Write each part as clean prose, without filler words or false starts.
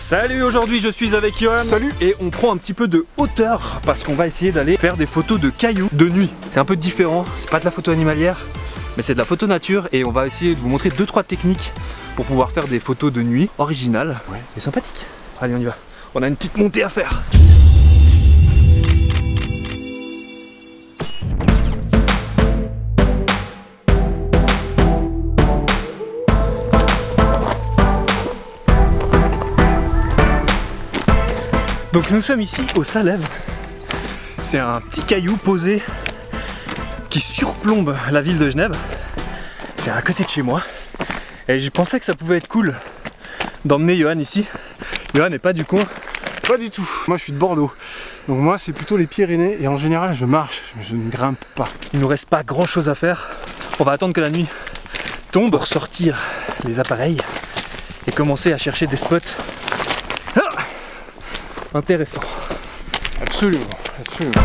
Salut, aujourd'hui je suis avec Johan. Salut. Et on prend un petit peu de hauteur parce qu'on va essayer d'aller faire des photos de cailloux de nuit. C'est un peu différent, c'est pas de la photo animalière, mais c'est de la photo nature et on va essayer de vous montrer 2-3 techniques pour pouvoir faire des photos de nuit originales et sympathiques. Allez, on y va. On a une petite montée à faire. Donc nous sommes ici au Salève. C'est un petit caillou posé qui surplombe la ville de Genève. C'est à côté de chez moi. Et je pensais que ça pouvait être cool d'emmener Johan ici. Johan n'est pas du coin. Pas du tout, moi je suis de Bordeaux. Donc moi c'est plutôt les Pyrénées et en général je marche, je ne grimpe pas. Il nous reste pas grand chose à faire. On va attendre que la nuit tombe pour sortir les appareils et commencer à chercher des spots intéressant. Absolument, absolument.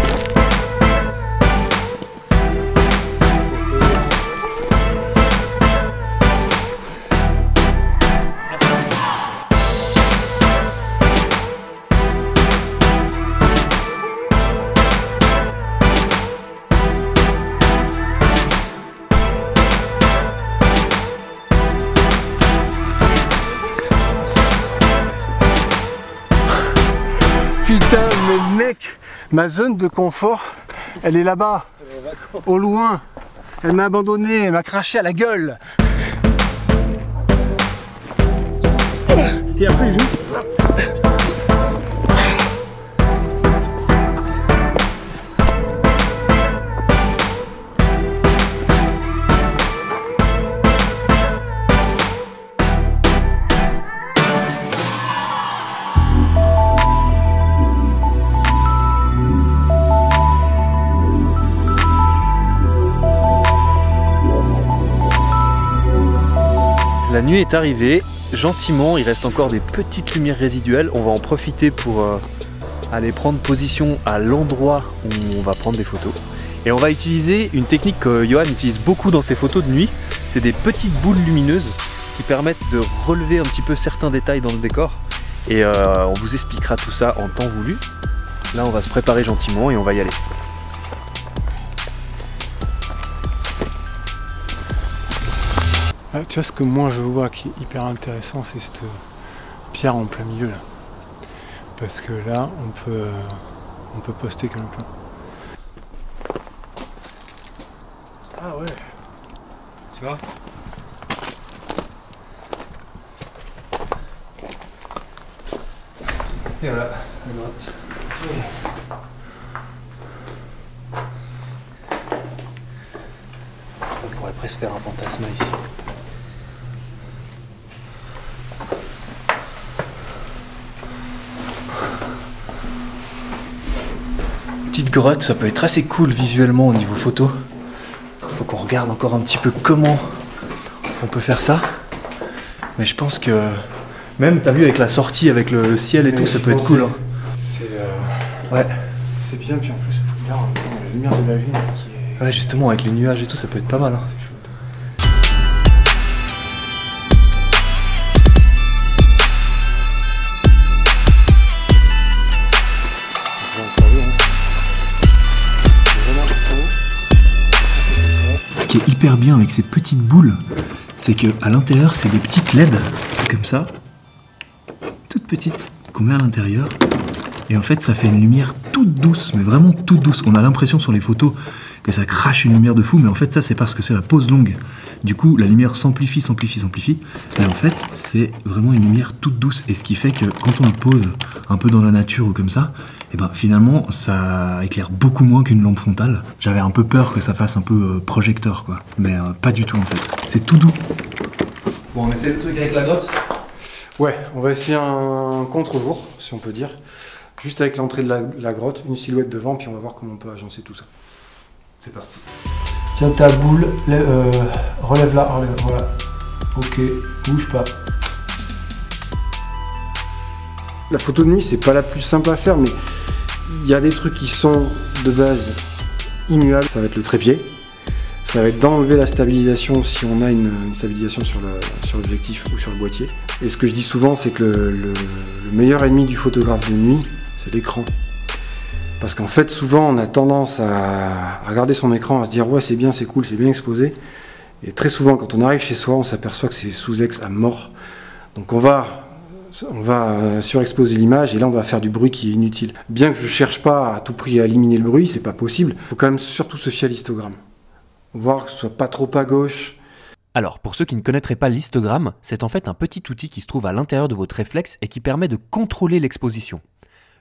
Putain, mais mec, ma zone de confort, elle est là-bas, au loin. Elle m'a abandonné, elle m'a craché à la gueule. Et après, La nuit est arrivée, gentiment, il reste encore des petites lumières résiduelles. On va en profiter pour aller prendre position à l'endroit où on va prendre des photos. Et on va utiliser une technique que Johan utilise beaucoup dans ses photos de nuit. C'est des petites boules lumineuses qui permettent de relever un petit peu certains détails dans le décor. Et on vous expliquera tout ça en temps voulu. Là, on va se préparer gentiment et on va y aller. ah, tu vois, ce que moi je vois qui est hyper intéressant, c'est cette pierre en plein milieu là. Parce que là, on peut poster quelqu'un. Ah ouais. Tu vois? Et voilà, la grotte. On pourrait presque faire un fantasme ici. Petite grotte, ça peut être assez cool visuellement au niveau photo. Faut qu'on regarde encore un petit peu comment on peut faire ça. Mais je pense que même, t'as vu avec la sortie, avec le ciel et tout, ça peut être cool. Hein. Ouais. C'est bien, puis en plus, il faut bien la lumière de la ville qui est... Ouais, justement, avec les nuages et tout, ça peut être pas mal. Hein. Ce qui est hyper bien avec ces petites boules, c'est que à l'intérieur, c'est des petites LED, comme ça, toutes petites, qu'on met à l'intérieur. Et en fait, ça fait une lumière toute douce, mais vraiment toute douce. On a l'impression sur les photos que ça crache une lumière de fou, mais en fait, ça, c'est parce que c'est la pose longue. Du coup, la lumière s'amplifie, s'amplifie, s'amplifie. Et en fait, c'est vraiment une lumière toute douce. Et ce qui fait que quand on le pose un peu dans la nature ou comme ça, et ben finalement, ça éclaire beaucoup moins qu'une lampe frontale. J'avais un peu peur que ça fasse un peu projecteur, quoi. Mais pas du tout, en fait. C'est tout doux. Bon, on essaie le truc avec la grotte? Ouais, on va essayer un contre-jour, si on peut dire. Juste avec l'entrée de la grotte, une silhouette devant, puis on va voir comment on peut agencer tout ça. C'est parti. Tiens ta boule, relève-la, voilà. Ok, bouge pas. La photo de nuit, c'est pas la plus simple à faire, mais il y a des trucs qui sont de base immuables. Ça va être le trépied. Ça va être d'enlever la stabilisation si on a une stabilisation sur l'objectif ou sur le boîtier. Et ce que je dis souvent, c'est que le meilleur ennemi du photographe de nuit, c'est l'écran. Parce qu'en fait, souvent, on a tendance à regarder son écran, à se dire « ouais, c'est bien, c'est cool, c'est bien exposé ». Et très souvent, quand on arrive chez soi, on s'aperçoit que c'est sous-ex à mort. Donc on va surexposer l'image et là, on va faire du bruit qui est inutile. Bien que je ne cherche pas à tout prix à éliminer le bruit, c'est pas possible. Il faut quand même surtout se fier à l'histogramme. Voir que ce soit pas trop à gauche. Alors, pour ceux qui ne connaîtraient pas l'histogramme, c'est en fait un petit outil qui se trouve à l'intérieur de votre réflexe et qui permet de contrôler l'exposition.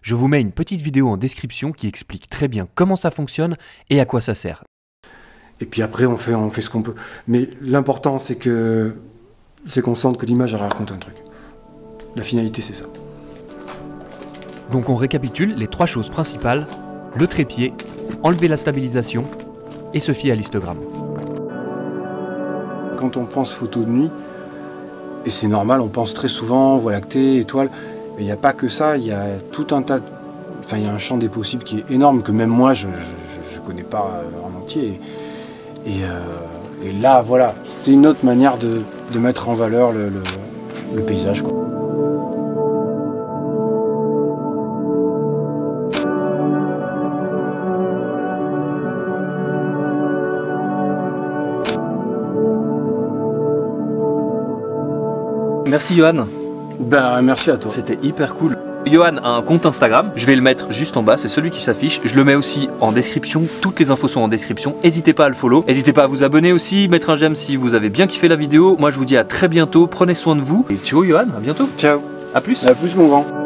Je vous mets une petite vidéo en description qui explique très bien comment ça fonctionne et à quoi ça sert. Et puis après, on fait ce qu'on peut. Mais l'important, c'est qu'on sente que l'image raconte un truc. La finalité, c'est ça. Donc on récapitule les 3 choses principales: le trépied, enlever la stabilisation et se fier à l'histogramme. Quand on pense photo de nuit, et c'est normal, on pense très souvent Voie lactée, étoiles, mais il n'y a pas que ça, il y a tout un tas Enfin, il y a un champ des possibles qui est énorme, que même moi, je ne connais pas en entier. Et là, voilà, c'est une autre manière de mettre en valeur le paysage, quoi. Merci Johan. Ben, merci à toi. C'était hyper cool. Johan a un compte Instagram, je vais le mettre juste en bas, c'est celui qui s'affiche. Je le mets aussi en description, toutes les infos sont en description. N'hésitez pas à le follow, n'hésitez pas à vous abonner aussi, mettre un j'aime si vous avez bien kiffé la vidéo. Moi je vous dis à très bientôt, prenez soin de vous. Et ciao Johan, à bientôt. Ciao. À plus. À plus mon grand.